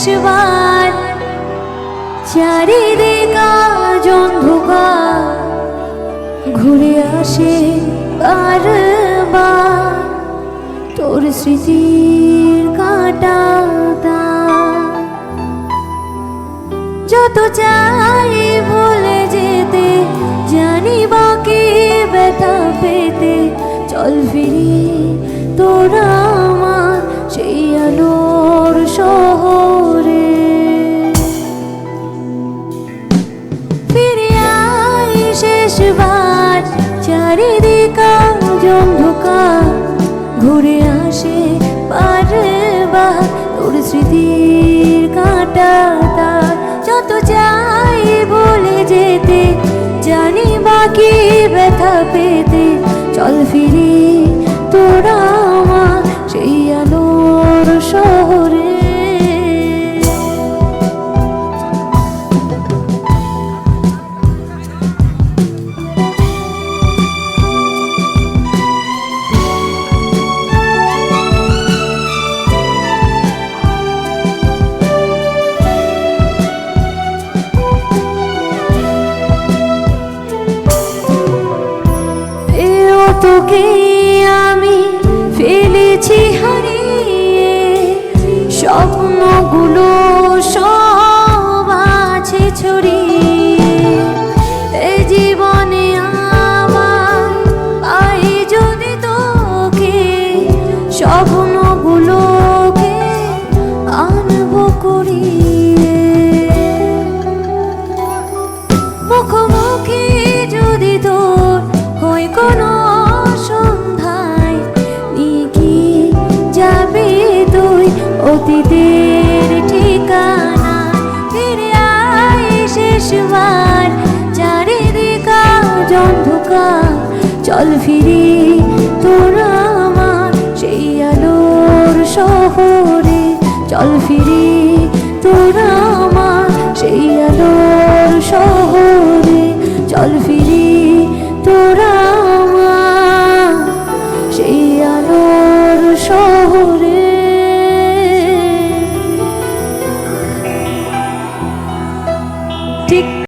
শেষবার চারিদিক আজ অন্ধকার, ঘুরে আসে বারবার তোর স্মৃতির কাঁটাটা। যত চাই ভুলে যেতে, জানি বাকি ব্যথা পেতে, চল ফিরি তোরা আমার সেই আলোর শহরে। ফিরে আই শেষবার চারিদিক আজ অন্ধকার, ঘুরে আসে বারবার তোর স্মৃতির কাঁটাটা। যত চাই ভুলে যেতে, জানি বাকি ব্যথা পেতে, চল ফিরি তোরা আমার সেই আলোর শহরে। তোকে আমি ফেলেছি হারিয়ে, স্বপ্নগুলো সব আছে ছড়িয়ে। এই জীবনে আমার পাই যদি তোকে, স্বপ্নগুলোকে আনবো করিয়ে। মুখোমুখি যদি তোর হয় কোনো সন্ধ্যায়, নিয়ে কি যাবি তুই অতীতের ঠিকানা। ফিরে আই শেষবার চারিদিক আজ অন্ধকার, চল ফিরি তোরা আমার সেই আলোর শহরে। চল ফিরি তোরা আমার সেই আলোর শহরে। চল ফিরি